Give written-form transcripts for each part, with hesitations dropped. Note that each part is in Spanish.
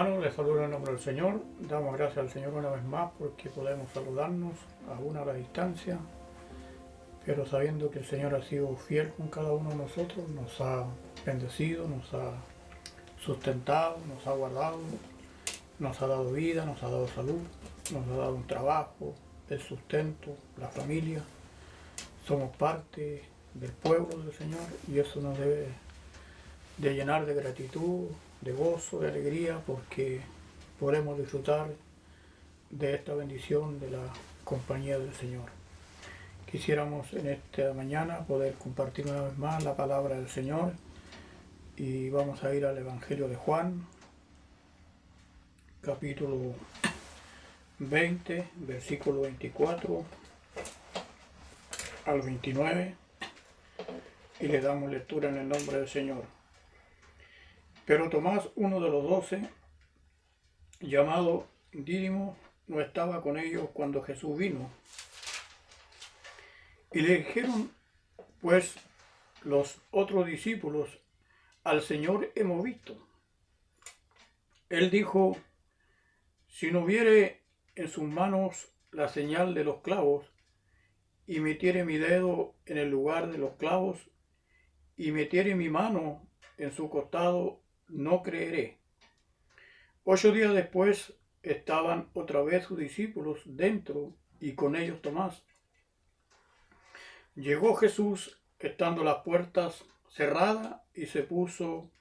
hermanos, les saludo en el nombre del Señor. Damos gracias al Señor una vez más porque podemos saludarnos aún a la distancia, pero sabiendo que el Señor ha sido fiel con cada uno de nosotros, nos ha bendecido, nos ha sustentado, nos ha guardado, nos ha dado vida, nos ha dado salud, nos ha dado un trabajo, el sustento, la familia. Somos parte del pueblo del Señor y eso nos debe de llenar de gratitud, de gozo, de alegría, porque podemos disfrutar de esta bendición de la compañía del Señor. Quisiéramos en esta mañana poder compartir una vez más la palabra del Señor y vamos a ir al Evangelio de Juan, capítulo 20, versículo 24 al 29, y le damos lectura en el nombre del Señor. Pero Tomás, uno de los 12, llamado Dídimo, no estaba con ellos cuando Jesús vino. Y le dijeron, pues, los otros discípulos, al Señor hemos visto. Él dijo, si no viere en sus manos la señal de los clavos, y metiere mi dedo en el lugar de los clavos, y metiere mi mano en su costado, no creeré. 8 días después estaban otra vez sus discípulos dentro y con ellos Tomás. Llegó Jesús estando las puertas cerradas y se puso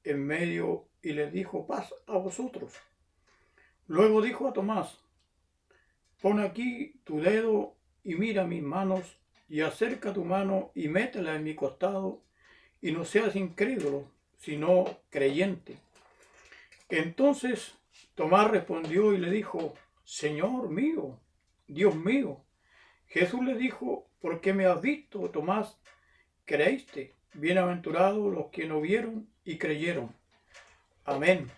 en medio y les dijo, paz a vosotros. Luego dijo a Tomás, pon aquí tu dedo y mira mis manos y acerca tu mano y métela en mi costado y no seas incrédulo, sino creyente. Entonces Tomás respondió y le dijo, Señor mío, Dios mío. Jesús le dijo, ¿por qué me has visto, Tomás? ¿Creíste? Bienaventurados los que no vieron y creyeron. Amén.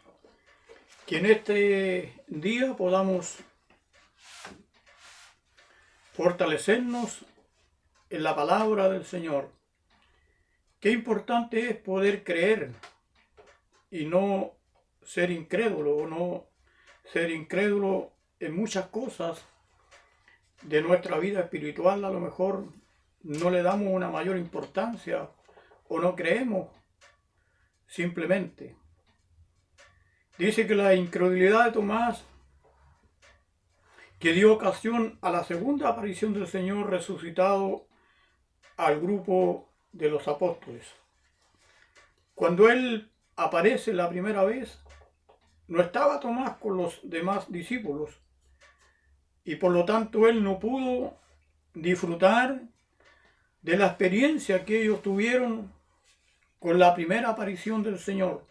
Que en este día podamos fortalecernos en la palabra del Señor. Qué importante es poder creer y no ser incrédulo, o no ser incrédulo en muchas cosas de nuestra vida espiritual. A lo mejor no le damos una mayor importancia o no creemos simplemente. Dice que la incredulidad de Tomás, que dio ocasión a la segunda aparición del Señor resucitado al grupo de los apóstoles. Cuando Él aparece la primera vez, no estaba Tomás con los demás discípulos y por lo tanto Él no pudo disfrutar de la experiencia que ellos tuvieron con la primera aparición del Señor.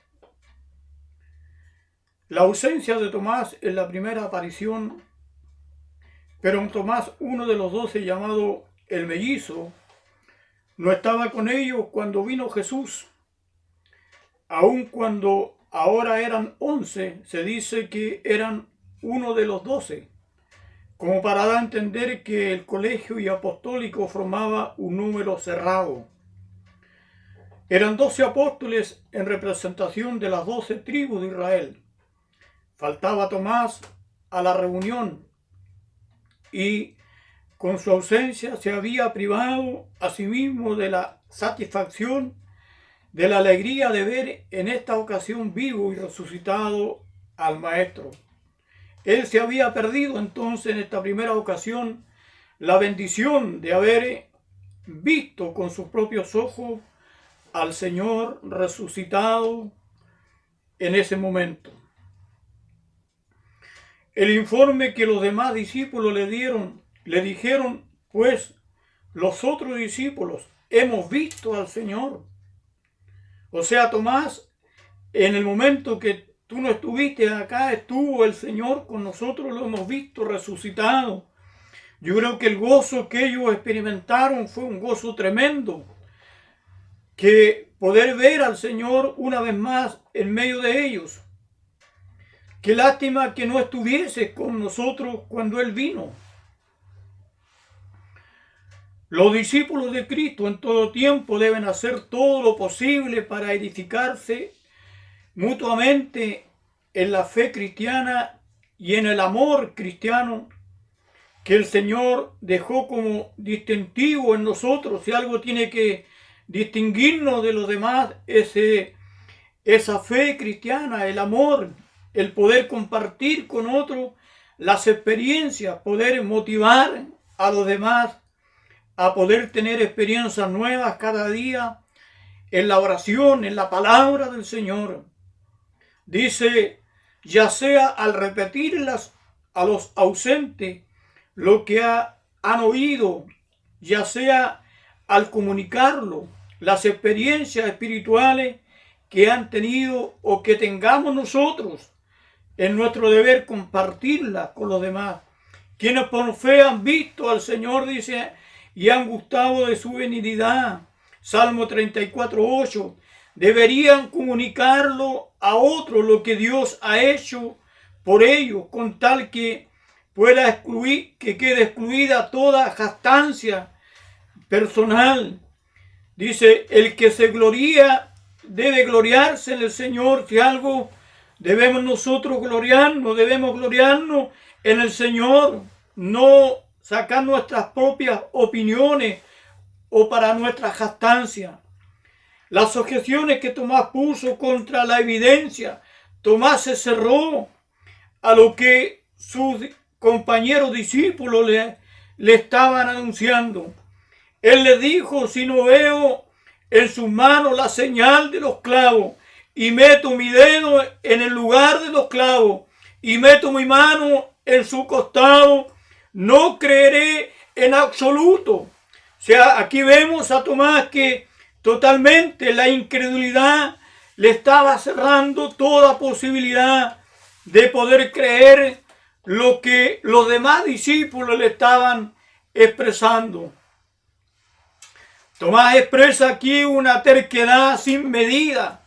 La ausencia de Tomás en la primera aparición, pero Tomás, uno de los 12 llamado el mellizo, no estaba con ellos cuando vino Jesús. Aun cuando ahora eran 11, se dice que eran uno de los 12, como para dar a entender que el colegio y apostólico formaba un número cerrado. Eran 12 apóstoles en representación de las 12 tribus de Israel. Faltaba Tomás a la reunión y con su ausencia se había privado a sí mismo de la satisfacción, de la alegría de ver en esta ocasión vivo y resucitado al Maestro. Él se había perdido entonces en esta primera ocasión la bendición de haber visto con sus propios ojos al Señor resucitado en ese momento. El informe que los demás discípulos le dijeron, pues los otros discípulos hemos visto al Señor. O sea, Tomás, en el momento que tú no estuviste acá, estuvo el Señor con nosotros, lo hemos visto resucitado. Yo creo que el gozo que ellos experimentaron fue un gozo tremendo, que poder ver al Señor una vez más en medio de ellos. Qué lástima que no estuviese con nosotros cuando Él vino. Los discípulos de Cristo en todo tiempo deben hacer todo lo posible para edificarse mutuamente en la fe cristiana y en el amor cristiano que el Señor dejó como distintivo en nosotros. Si algo tiene que distinguirnos de los demás, esa fe cristiana, el amor, el poder compartir con otros las experiencias, poder motivar a los demás a poder tener experiencias nuevas cada día en la oración, en la palabra del Señor. Dice, ya sea al repetirlas a los ausentes lo que han oído, ya sea al comunicarlo, las experiencias espirituales que han tenido o que tengamos nosotros, es nuestro deber compartirlas con los demás. Quienes por fe han visto al Señor, dice, y han gustado de su benignidad. Salmo 34:8. Deberían comunicarlo a otros lo que Dios ha hecho por ellos, con tal que quede excluida toda jactancia personal. Dice, el que se gloría debe gloriarse en el Señor. Si algo debemos nosotros debemos gloriarnos en el Señor, no sacar nuestras propias opiniones o para nuestra jactancia. Las objeciones que Tomás puso contra la evidencia, Tomás se cerró a lo que sus compañeros discípulos le estaban anunciando. Él le dijo, si no veo en sus manos la señal de los clavos, y meto mi dedo en el lugar de los clavos, y meto mi mano en su costado, no creeré en absoluto. O sea, aquí vemos a Tomás que totalmente la incredulidad le estaba cerrando toda posibilidad de poder creer lo que los demás discípulos le estaban expresando. Tomás expresa aquí una terquedad sin medida,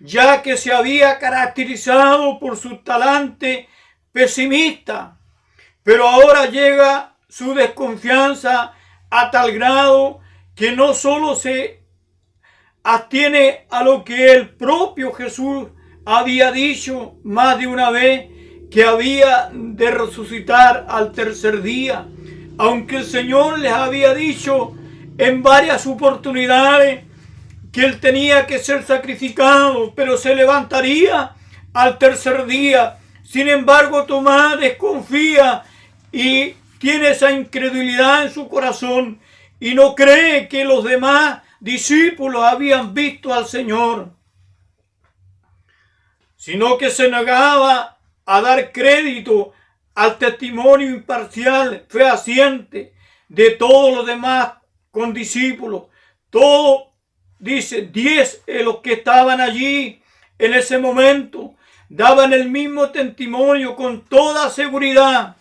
ya que se había caracterizado por su talante pesimista, pero ahora llega su desconfianza a tal grado que no solo se atiene a lo que el propio Jesús había dicho más de una vez, que había de resucitar al tercer día, aunque el Señor les había dicho en varias oportunidades que él tenía que ser sacrificado, pero se levantaría al tercer día. Sin embargo, Tomás desconfía y tiene esa incredulidad en su corazón y no cree que los demás discípulos habían visto al Señor, sino que se negaba a dar crédito al testimonio imparcial, fehaciente de todos los demás condiscípulos. Todos, dice, 10 de los que estaban allí en ese momento daban el mismo testimonio con toda seguridad.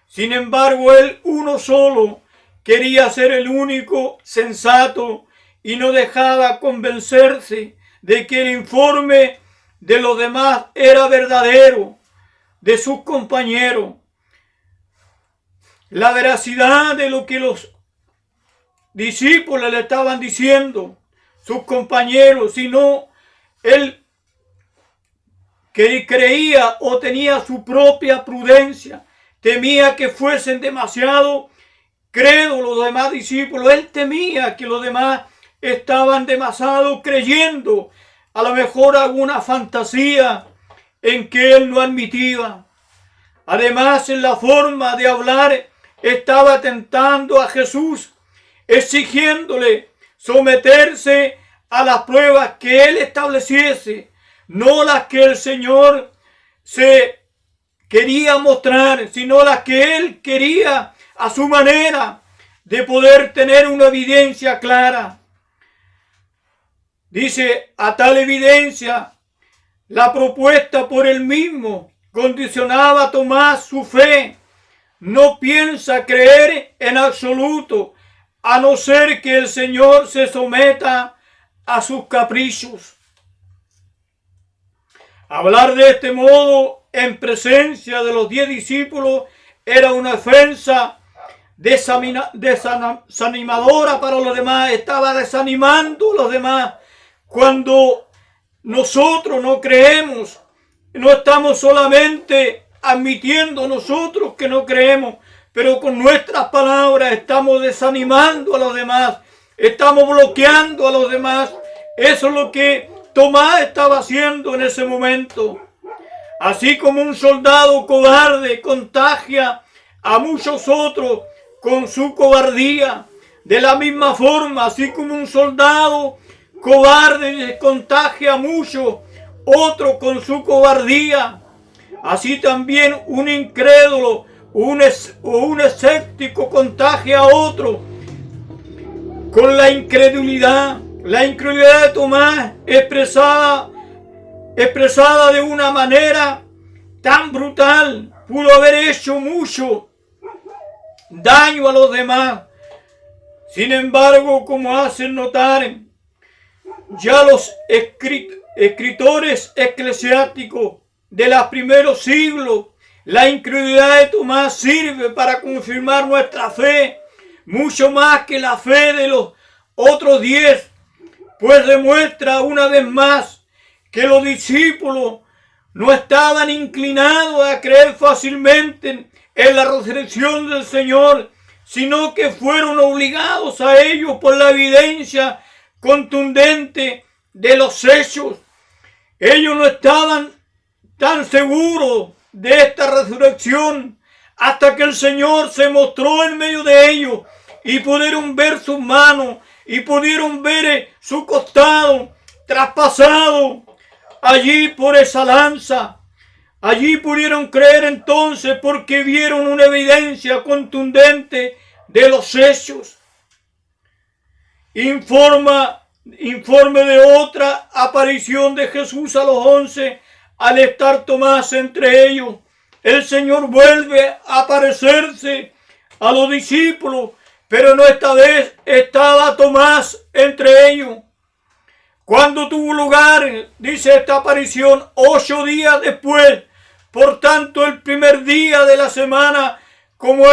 Sin embargo, él uno solo quería ser el único sensato y no dejaba convencerse de que el informe de los demás era verdadero, de sus compañeros. La veracidad de lo que los discípulos le estaban diciendo, sus compañeros, sino él que creía o tenía su propia prudencia, temía que fuesen demasiado crédulos los demás discípulos. Él temía que los demás estaban demasiado creyendo a lo mejor alguna fantasía en que él no admitía. Además, en la forma de hablar estaba tentando a Jesús, exigiéndole someterse a las pruebas que él estableciese, no las que el Señor se quería mostrar, sino las que él quería a su manera de poder tener una evidencia clara. Dice, a tal evidencia, la propuesta por él mismo condicionaba a Tomás su fe. No piensa creer en absoluto, a no ser que el Señor se someta a sus caprichos. Hablar de este modo en presencia de los 10 discípulos era una ofensa desanimadora para los demás. Estaba desanimando a los demás. Cuando nosotros no creemos no estamos solamente admitiendo nosotros que no creemos, pero con nuestras palabras estamos desanimando a los demás, estamos bloqueando a los demás. Eso es lo que Tomás estaba haciendo en ese momento. Así como un soldado cobarde contagia a muchos otros con su cobardía, de la misma forma, así como un soldado cobarde contagia a muchos otros con su cobardía, así también un incrédulo o un escéptico contagia a otro con la incredulidad. La incredulidad de Tomás expresada de una manera tan brutal, pudo haber hecho mucho daño a los demás. Sin embargo, como hacen notar ya los escritores eclesiásticos de los primeros siglos, la incredulidad de Tomás sirve para confirmar nuestra fe, mucho más que la fe de los otros 10, pues demuestra una vez más que los discípulos no estaban inclinados a creer fácilmente en la resurrección del Señor, sino que fueron obligados a ello por la evidencia contundente de los hechos. Ellos no estaban tan seguros de esta resurrección hasta que el Señor se mostró en medio de ellos y pudieron ver sus manos y pudieron ver su costado traspasado allí por esa lanza. Allí pudieron creer entonces porque vieron una evidencia contundente de los hechos. Informe de otra aparición de Jesús a los 11, al estar Tomás entre ellos. El Señor vuelve a aparecerse a los discípulos, pero no esta vez estaba Tomás entre ellos. Cuando tuvo lugar, dice esta aparición, 8 días después, por tanto el primer día de la semana, como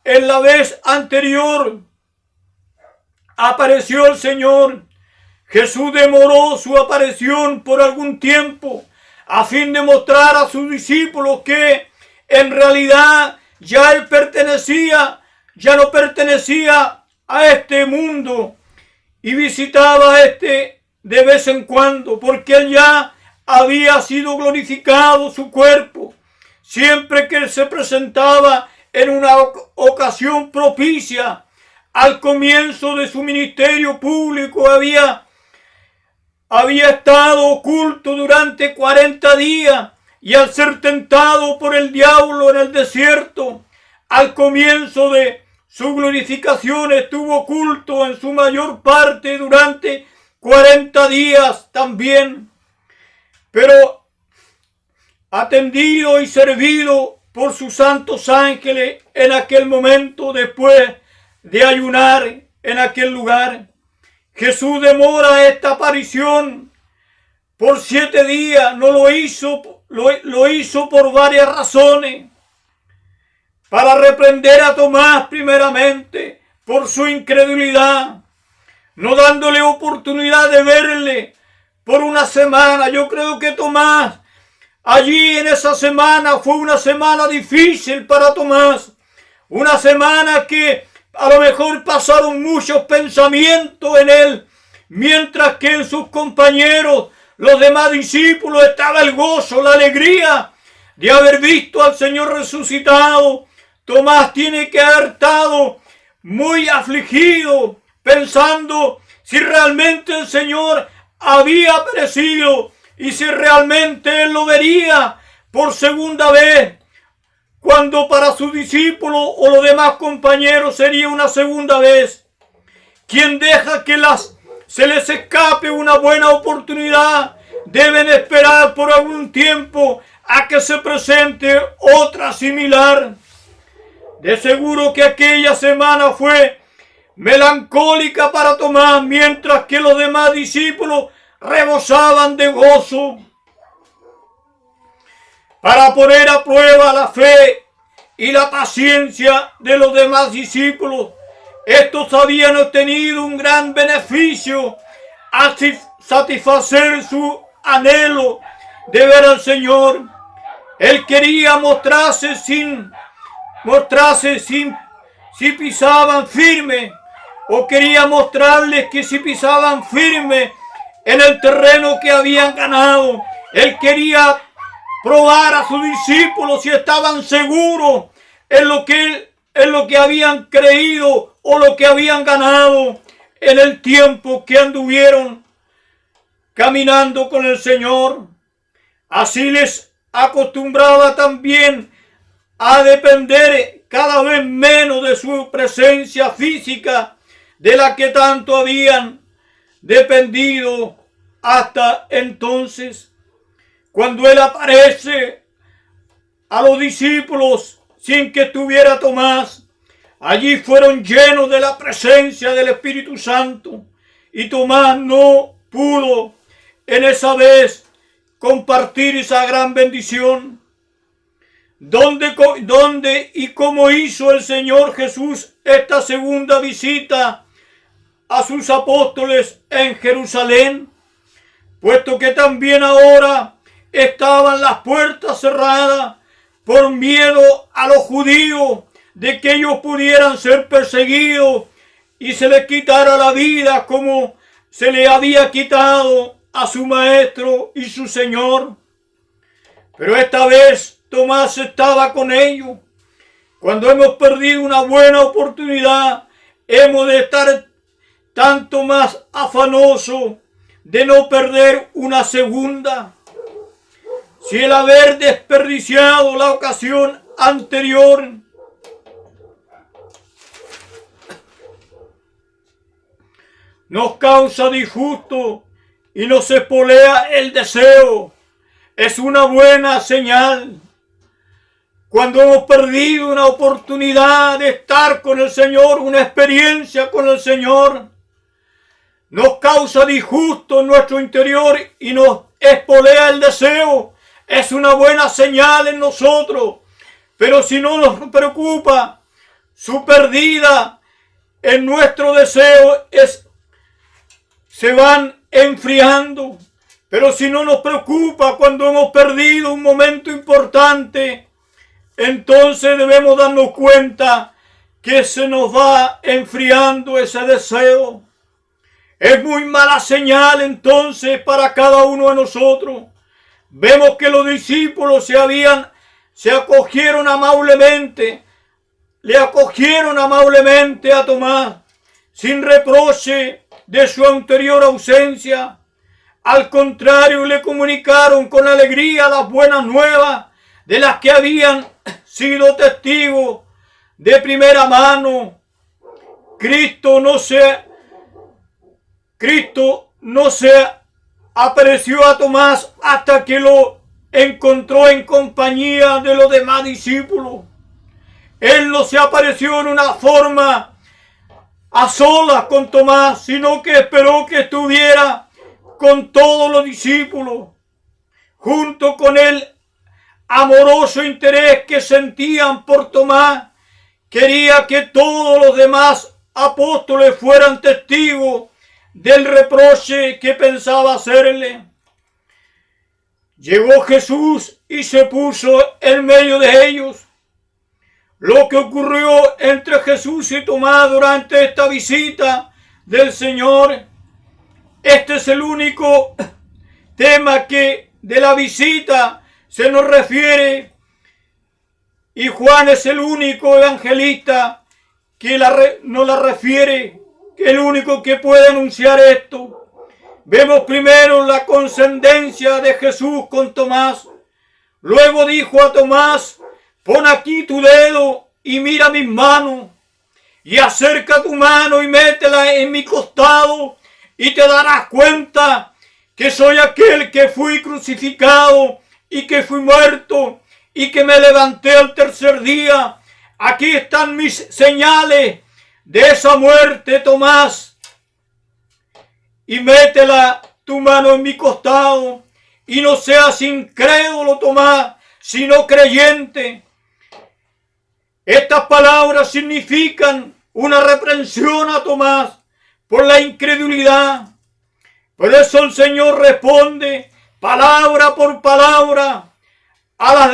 en la vez anterior, apareció el Señor. Jesús demoró su aparición por algún tiempo, a fin de mostrar a sus discípulos que en realidad ya no pertenecía a este mundo y visitaba de vez en cuando, porque él ya había sido glorificado su cuerpo. Siempre que él se presentaba en una ocasión propicia, al comienzo de su ministerio público había estado oculto durante 40 días, y al ser tentado por el diablo en el desierto, al comienzo de su glorificación estuvo oculto en su mayor parte durante 40 días también. Pero atendido y servido por sus santos ángeles en aquel momento, después de ayunar en aquel lugar, Jesús demora esta aparición por 7 días. No lo hizo por varias razones. Para reprender a Tomás primeramente por su incredulidad, no dándole oportunidad de verle por una semana. Yo creo que Tomás, allí en esa semana, fue una semana difícil para Tomás. Una semana que a lo mejor pasaron muchos pensamientos en él, mientras que en sus compañeros, los demás discípulos, estaba el gozo, la alegría de haber visto al Señor resucitado. Tomás tiene que haber estado muy afligido, pensando si realmente el Señor había aparecido y si realmente él lo vería por segunda vez, cuando para sus discípulos o los demás compañeros sería una segunda vez. Quien deja que se les escape una buena oportunidad, deben esperar por algún tiempo a que se presente otra similar. De seguro que aquella semana fue melancólica para Tomás, mientras que los demás discípulos rebosaban de gozo. Para poner a prueba la fe y la paciencia de los demás discípulos, estos habían obtenido un gran beneficio al satisfacer su anhelo de ver al Señor. Él quería mostrarse si pisaban firme, o quería mostrarles que si pisaban firme en el terreno que habían ganado. Él quería probar a sus discípulos si estaban seguros en lo que habían creído o lo que habían ganado en el tiempo que anduvieron caminando con el Señor. Así les acostumbraba también a depender cada vez menos de su presencia física, de la que tanto habían dependido hasta entonces. Cuando Él aparece a los discípulos sin que estuviera Tomás, allí fueron llenos de la presencia del Espíritu Santo, y Tomás no pudo en esa vez compartir esa gran bendición. ¿Dónde y cómo hizo el Señor Jesús esta segunda visita a sus apóstoles en Jerusalén? Puesto que también ahora estaban las puertas cerradas por miedo a los judíos de que ellos pudieran ser perseguidos y se les quitara la vida como se le había quitado a su maestro y su Señor. Pero esta vez Tomás estaba con ellos. Cuando hemos perdido una buena oportunidad, hemos de estar tanto más afanosos de no perder una segunda. Si el haber desperdiciado la ocasión anterior nos causa disgusto y nos espolea el deseo, es una buena señal. Cuando hemos perdido una oportunidad de estar con el Señor, una experiencia con el Señor, nos causa disgusto en nuestro interior y nos espolea el deseo, es una buena señal en nosotros. Pero si no nos preocupa su pérdida, en nuestro deseo se van enfriando. Pero si no nos preocupa cuando hemos perdido un momento importante, entonces debemos darnos cuenta que se nos va enfriando ese deseo. Es muy mala señal entonces para cada uno de nosotros. Vemos que los discípulos se acogieron amablemente, le acogieron amablemente a Tomás, sin reproche de su anterior ausencia. Al contrario, le comunicaron con alegría las buenas nuevas de las que habían sido testigos de primera mano. Cristo no se apareció a Tomás hasta que lo encontró en compañía de los demás discípulos. Él no se apareció en una forma a solas con Tomás, sino que esperó que estuviera con todos los discípulos, junto con el amoroso interés que sentían por Tomás. Quería que todos los demás apóstoles fueran testigos del reproche que pensaba hacerle. Llegó Jesús y se puso en medio de ellos. Lo que ocurrió entre Jesús y Tomás durante esta visita del Señor, este es el único tema que de la visita se nos refiere, y Juan es el único evangelista que nos la refiere, que es el único que puede anunciar esto. Vemos primero la condescendencia de Jesús con Tomás. Luego dijo a Tomás: pon aquí tu dedo y mira mis manos, y acerca tu mano y métela en mi costado, y te darás cuenta que soy aquel que fui crucificado y que fui muerto y que me levanté al tercer día. Aquí están mis señales de esa muerte, Tomás, y métela tu mano en mi costado, y no seas incrédulo, Tomás, sino creyente. Estas palabras significan una reprensión a Tomás por la incredulidad. Por eso el Señor responde: palabra por palabra, a las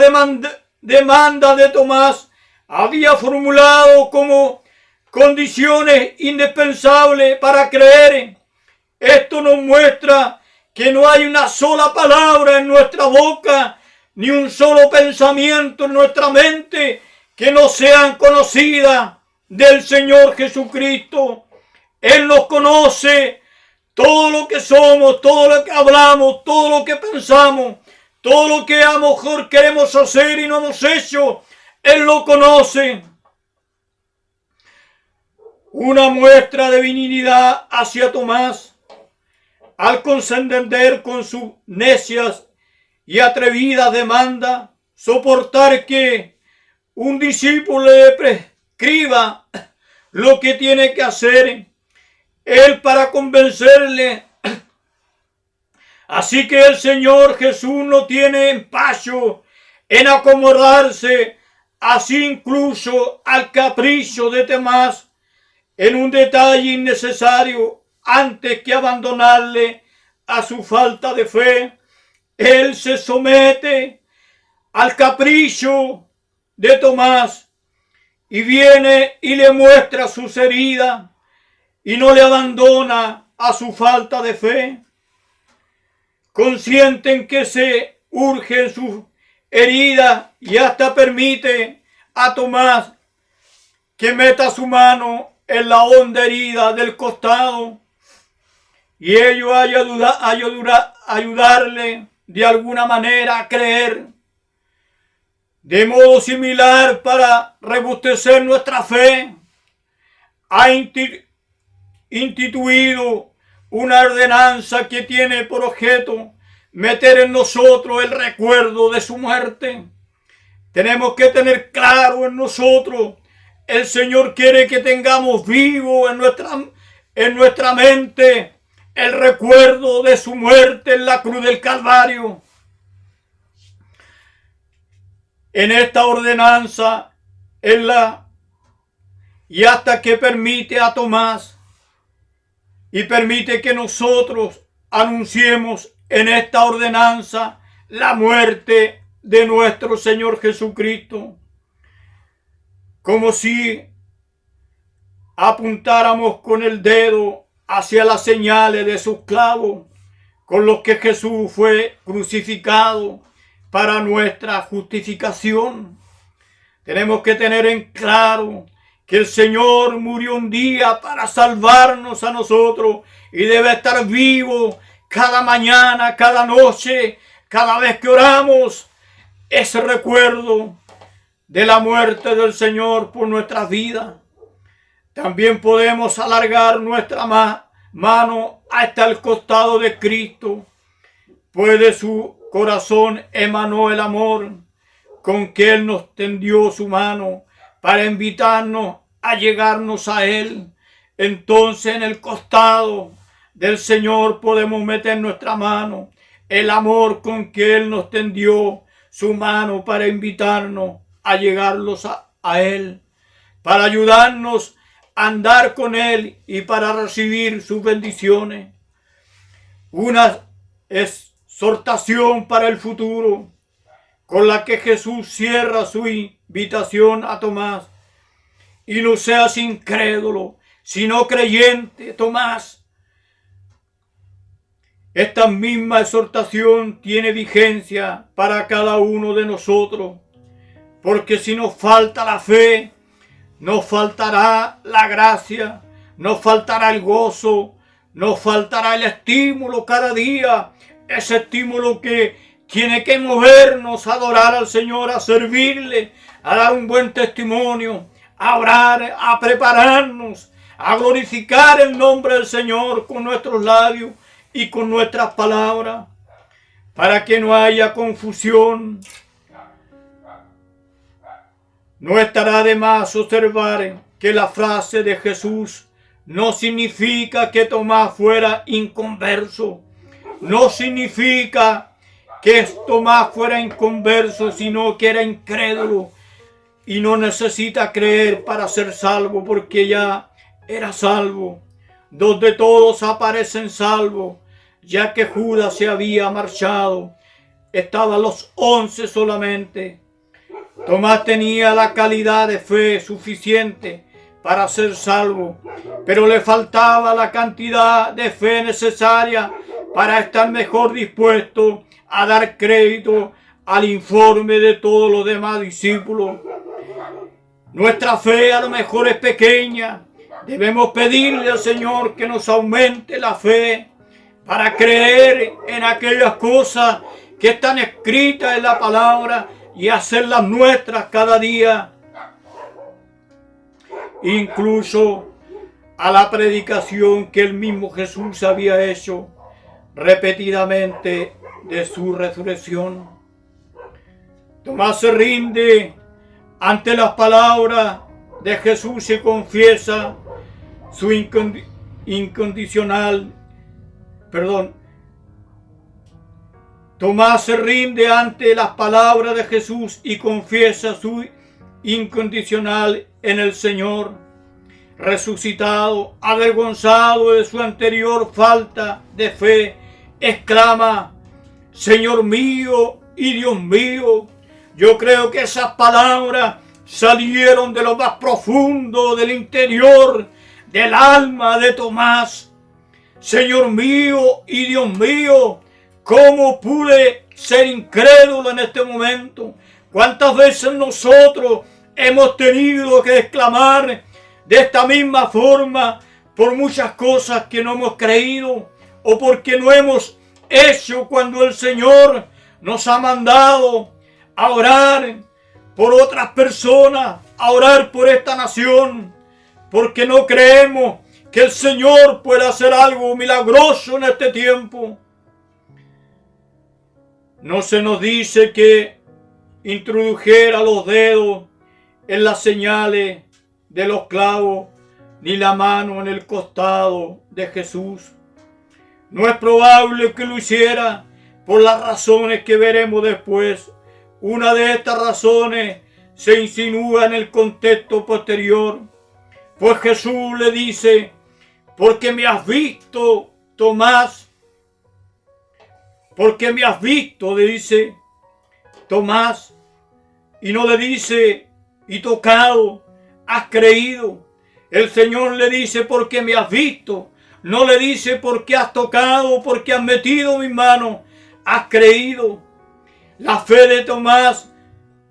demandas de Tomás había formulado como condiciones indispensables para creer. Esto nos muestra que no hay una sola palabra en nuestra boca, ni un solo pensamiento en nuestra mente que no sean conocidas del Señor Jesucristo. Él nos conoce todo lo que somos, todo lo que hablamos, todo lo que pensamos, todo lo que a lo mejor queremos hacer y no hemos hecho. Él lo conoce. Una muestra de benignidad hacia Tomás al condescender con sus necias y atrevidas demandas, soportar que un discípulo le prescriba lo que tiene que hacer, él para convencerle. Así que el Señor Jesús no tiene empacho en acomodarse así incluso al capricho de Tomás en un detalle innecesario. Antes que abandonarle a su falta de fe, él se somete al capricho de Tomás y viene y le muestra sus heridas y no le abandona a su falta de fe. Consciente en que se urge en sus heridas y hasta permite a Tomás que meta su mano en la honda herida del costado y ello ayudarle de alguna manera a creer. De modo similar, para robustecer nuestra fe, ha instituido una ordenanza que tiene por objeto meter en nosotros el recuerdo de su muerte. Tenemos que tener claro en nosotros, el Señor quiere que tengamos vivo en nuestra mente el recuerdo de su muerte en la cruz del Calvario. En esta ordenanza, y hasta que permite a Tomás y permite que nosotros anunciemos en esta ordenanza la muerte de nuestro Señor Jesucristo. Como si apuntáramos con el dedo hacia las señales de sus clavos con los que Jesús fue crucificado para nuestra justificación. Tenemos que tener en claro que el Señor murió un día para salvarnos a nosotros y debe estar vivo cada mañana, cada noche, cada vez que oramos, ese recuerdo de la muerte del Señor por nuestras vidas. También podemos alargar nuestra mano hasta el costado de Cristo, pues de su corazón emanó el amor con que Él nos tendió su mano para invitarnos a llegarnos a Él. Entonces en el costado del Señor podemos meter nuestra mano, el amor con que Él nos tendió su mano para invitarnos a llegarlos a Él, para ayudarnos a andar con Él y para recibir sus bendiciones. Una exhortación para el futuro con la que Jesús cierra su invitación a Tomás. Y no seas incrédulo, sino creyente, Tomás. Esta misma exhortación tiene vigencia para cada uno de nosotros, porque si nos falta la fe, nos faltará la gracia, nos faltará el gozo, nos faltará el estímulo cada día, ese estímulo que tiene que movernos a adorar al Señor, a servirle, a dar un buen testimonio, a orar, a prepararnos, a glorificar el nombre del Señor con nuestros labios y con nuestras palabras, para que no haya confusión. No estará de más observar que la frase de Jesús no significa que Tomás fuera inconverso. No significa que Tomás fuera inconverso, sino que era incrédulo y no necesita creer para ser salvo, porque ya era salvo. Donde todos aparecen salvos, ya que Judas se había marchado. Estaban los 11 solamente. Tomás tenía la calidad de fe suficiente para ser salvo, pero le faltaba la cantidad de fe necesaria para estar mejor dispuesto a dar crédito al informe de todos los demás discípulos. Nuestra fe a lo mejor es pequeña. Debemos pedirle al Señor que nos aumente la fe para creer en aquellas cosas que están escritas en la palabra y hacerlas nuestras cada día. Incluso a la predicación que el mismo Jesús había hecho repetidamente de su resurrección. Tomás se rinde ante las palabras de Jesús y confiesa su Tomás se rinde ante las palabras de Jesús y confiesa su incondicional en el Señor. Resucitado, avergonzado de su anterior falta de fe, exclama: Señor mío y Dios mío. Yo creo que esas palabras salieron de lo más profundo del interior del alma de Tomás. Señor mío y Dios mío, ¿cómo pude ser incrédulo en este momento? ¿Cuántas veces nosotros hemos tenido que exclamar de esta misma forma por muchas cosas que no hemos creído o porque no hemos hecho cuando el Señor nos ha mandado a orar por otras personas, a orar por esta nación, porque no creemos que el Señor pueda hacer algo milagroso en este tiempo? No se nos dice que introdujera los dedos en las señales de los clavos, ni la mano en el costado de Jesús. No es probable que lo hiciera por las razones que veremos después. Una de estas razones se insinúa en el contexto posterior, pues Jesús le dice: porque me has visto, Tomás. Porque me has visto, le dice Tomás, y no le dice: y tocado, has creído. El Señor le dice: porque me has visto. No le dice: porque has tocado, porque has metido mis manos, has creído. La fe de Tomás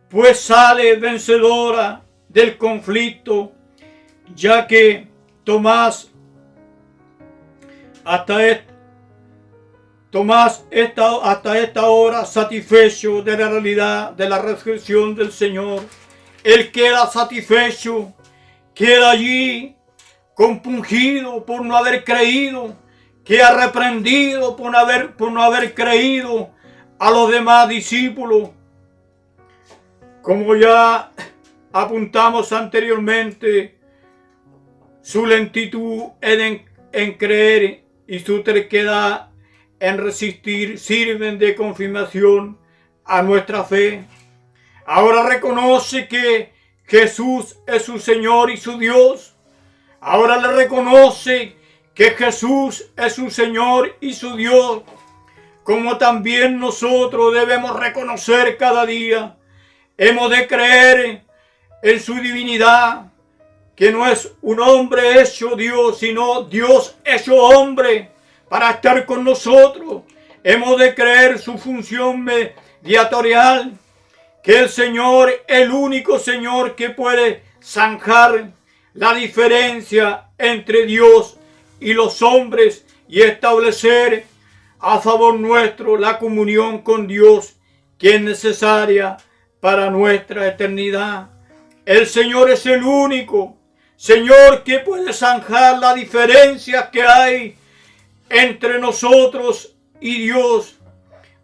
pues sale vencedora del conflicto, ya que Tomás hasta esta hora satisfecho de la realidad de la resurrección del Señor. Él queda satisfecho, queda allí compungido por no haber creído, queda reprendido por no haber creído a los demás discípulos. Como ya apuntamos anteriormente, su lentitud en creer y su terquedad en resistir sirven de confirmación a nuestra fe. Ahora reconoce que Jesús es su Señor y su Dios. Ahora le reconoce que Jesús es su Señor y su Dios, como también nosotros debemos reconocer cada día. Hemos de creer en su divinidad, que no es un hombre hecho Dios, sino Dios hecho hombre para estar con nosotros. Hemos de creer su función mediatorial, que el Señor, el único Señor que puede zanjar la diferencia entre Dios y los hombres y establecer a favor nuestro la comunión con Dios que es necesaria para nuestra eternidad. El Señor es el único Señor que puede zanjar las diferencias que hay entre nosotros y Dios,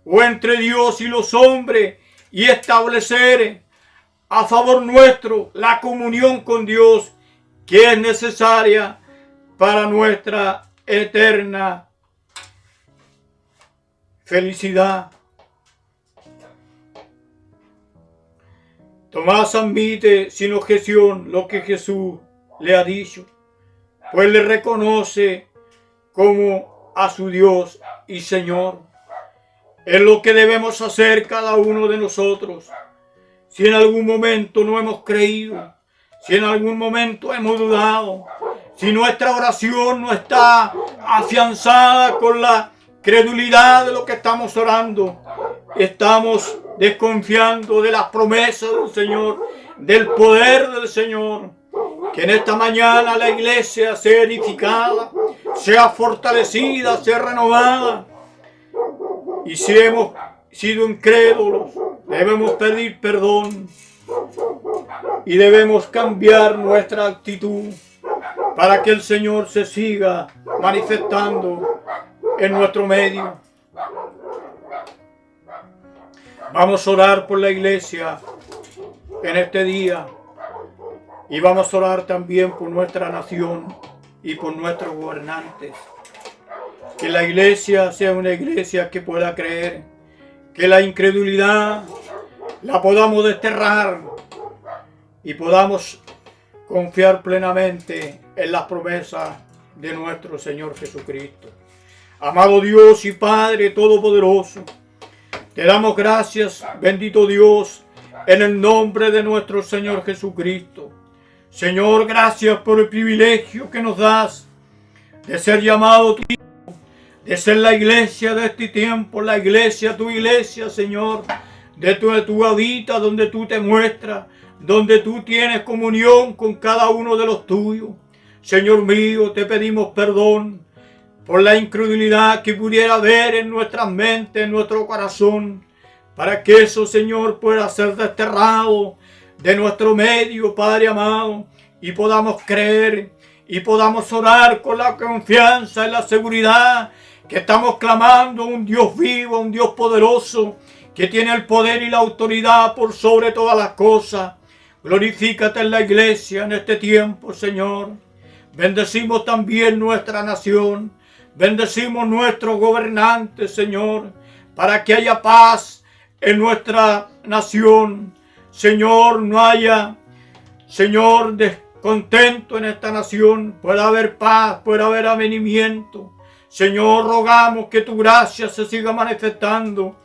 o entre Dios y los hombres, y establecer a favor nuestro la comunión con Dios que es necesaria para nuestra eterna felicidad. Tomás admite sin objeción lo que Jesús le ha dicho, pues le reconoce como a su Dios y Señor. Es lo que debemos hacer cada uno de nosotros. Si en algún momento no hemos creído, si en algún momento hemos dudado, si nuestra oración no está afianzada con la credulidad de lo que estamos orando, estamos desconfiando de las promesas del Señor, del poder del Señor. Que en esta mañana la iglesia sea edificada, sea fortalecida, sea renovada. Y si hemos sido incrédulos, debemos pedir perdón y debemos cambiar nuestra actitud para que el Señor se siga manifestando en nuestro medio. Vamos a orar por la iglesia en este día y vamos a orar también por nuestra nación y por nuestros gobernantes. Que la iglesia sea una iglesia que pueda creer, que la incredulidad la podamos desterrar y podamos confiar plenamente en las promesas de nuestro Señor Jesucristo. Amado Dios y Padre Todopoderoso, te damos gracias, bendito Dios, en el nombre de nuestro Señor Jesucristo. Señor, gracias por el privilegio que nos das de ser llamado tu hijo, de ser la iglesia de este tiempo, la iglesia, tu iglesia, Señor, de tu habitas, donde tú te muestras, donde tú tienes comunión con cada uno de los tuyos. Señor mío, te pedimos perdón por la incredulidad que pudiera haber en nuestras mentes, en nuestro corazón, para que eso, Señor, pueda ser desterrado de nuestro medio, Padre amado, y podamos creer y podamos orar con la confianza y la seguridad que estamos clamando a un Dios vivo, a un Dios poderoso, que tiene el poder y la autoridad por sobre todas las cosas. Glorifícate en la iglesia en este tiempo, Señor. Bendecimos también nuestra nación. Bendecimos nuestros gobernantes, Señor, para que haya paz en nuestra nación. Señor, no haya, Señor, descontento en esta nación. Pueda haber paz, pueda haber avenimiento. Señor, rogamos que tu gracia se siga manifestando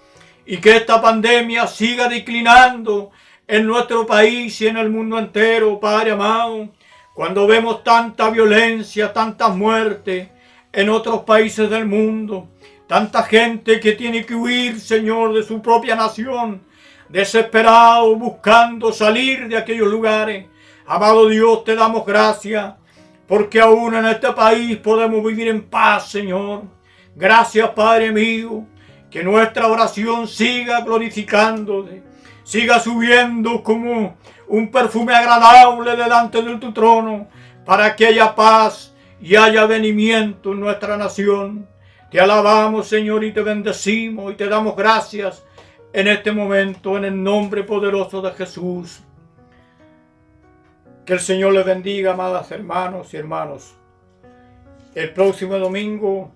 y que esta pandemia siga declinando en nuestro país y en el mundo entero, Padre amado. Cuando vemos tanta violencia, tantas muertes en otros países del mundo, tanta gente que tiene que huir, Señor, de su propia nación, desesperado, buscando salir de aquellos lugares. Amado Dios, te damos gracias, porque aún en este país podemos vivir en paz, Señor. Gracias, Padre mío, que nuestra oración siga glorificándote, siga subiendo como un perfume agradable delante de tu trono, para que haya paz y haya venimiento en nuestra nación. Te alabamos, Señor, y te bendecimos y te damos gracias en este momento, en el nombre poderoso de Jesús. Que el Señor les bendiga, amadas hermanos y hermanos. El próximo domingo,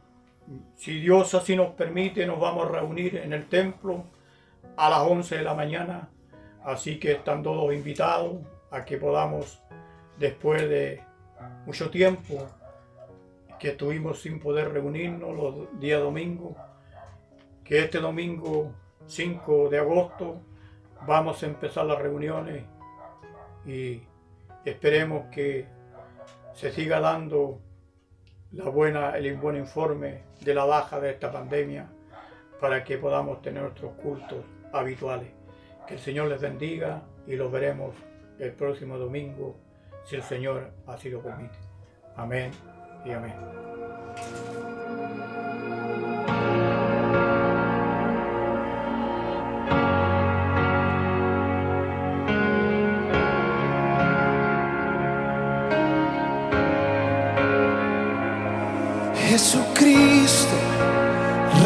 si Dios así nos permite, nos vamos a reunir en el templo a las 11 de la mañana. Así que están todos invitados a que podamos, después de mucho tiempo que estuvimos sin poder reunirnos los días domingos, que este domingo 5 de agosto vamos a empezar las reuniones y esperemos que se siga dando el buen informe de la baja de esta pandemia para que podamos tener nuestros cultos habituales. Que el Señor les bendiga y los veremos el próximo domingo, si el Señor así lo permite. Amén y amén. Jesucristo,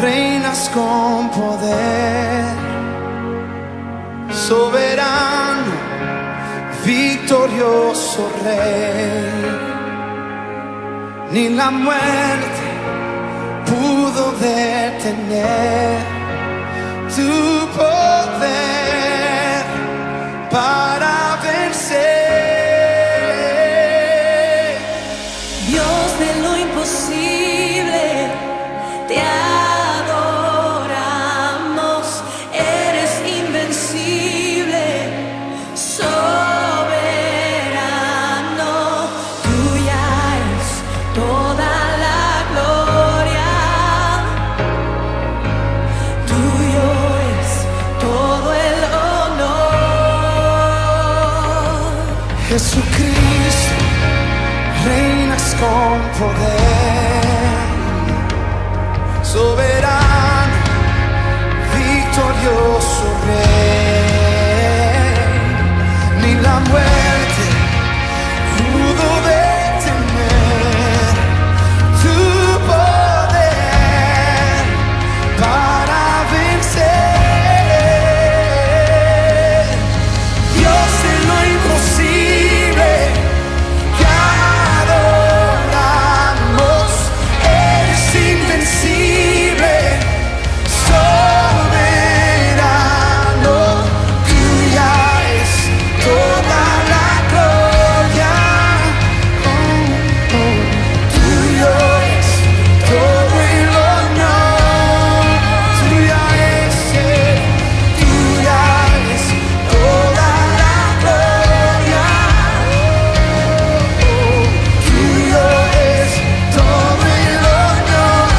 reinas con poder, soberano, victorioso Rey. Ni la muerte pudo detener tu poder para vencer. Dios de lo imposible, te amo. Jesucristo, reinas con poder, soberano, victorioso Rey. Ni la muerte pudo detener tu poder para vencer. Dios de lo imposible, te adoramos. Eres invencible, soberano. Tuya es toda la gloria. Tuyo es todo el honor. Tuya es toda la gloria. Tuyo es todo el honor.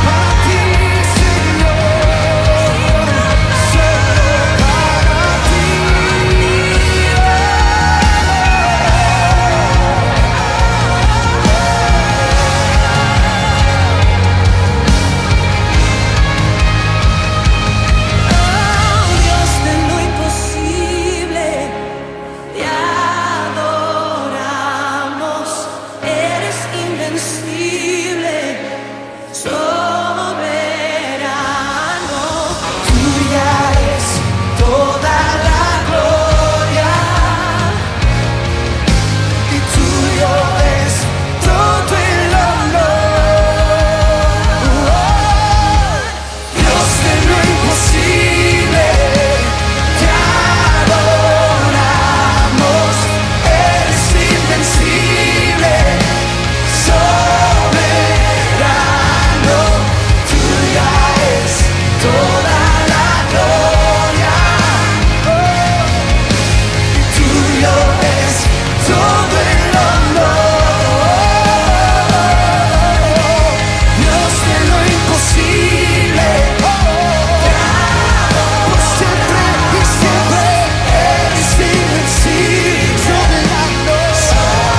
Para ti, Señor, solo para ti. Dios de lo imposible, te adoramos. Eres invencible, soberano. Tuya es toda la gloria y tuyo es todo el honor. Dios de lo imposible, te adoramos. Eres invencible, soberano. Tuya es toda la gloria. Tuyo es todo el honor. Dios de lo imposible, por siempre y siempre eres invencible, soberano.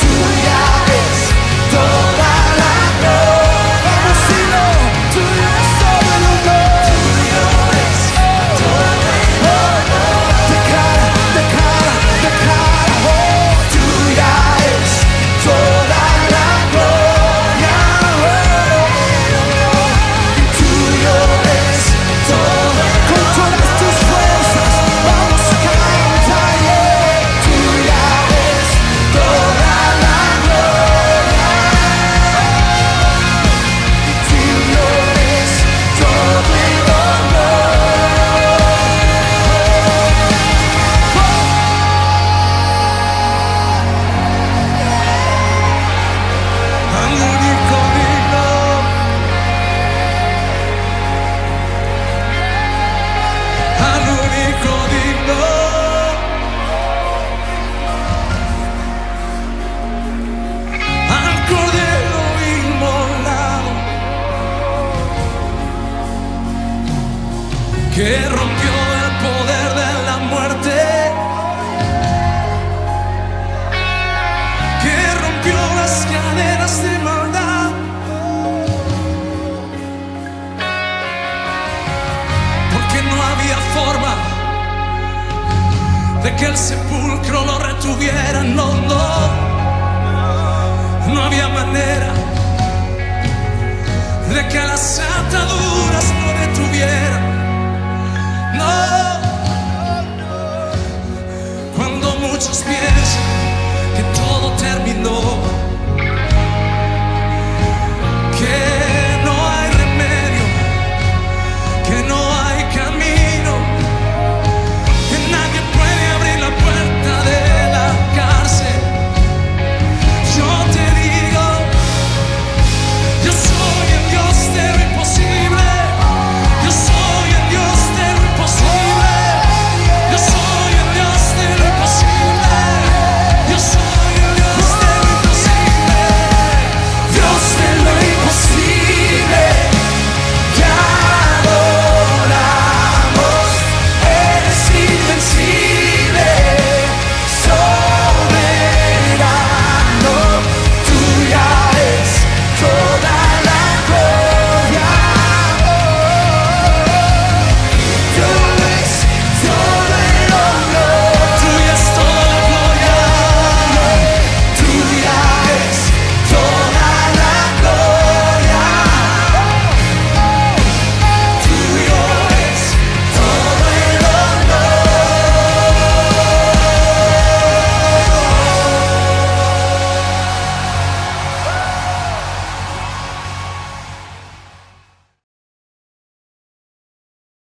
Tuya es toda la gloria. Vamos, dilo. Tuyo es todo el honor. Tuyo es todo el honor. Declara, declara, declara. Oh, tuya es toda la gloria. Y tuyo es todo. Con todas tus fuerzas vamos a cantar. Tuya es toda la gloria. Y tuyo es todo el honor. Al único digno, al único digno, al Cordero inmolado, que rompió el poder de la muerte, que rompió las cadenas de maldad, porque no había forma de que el sepulcro lo retuviera. No, no, no había manera de que las ataduras lo detuvieran. No, cuando muchos piensan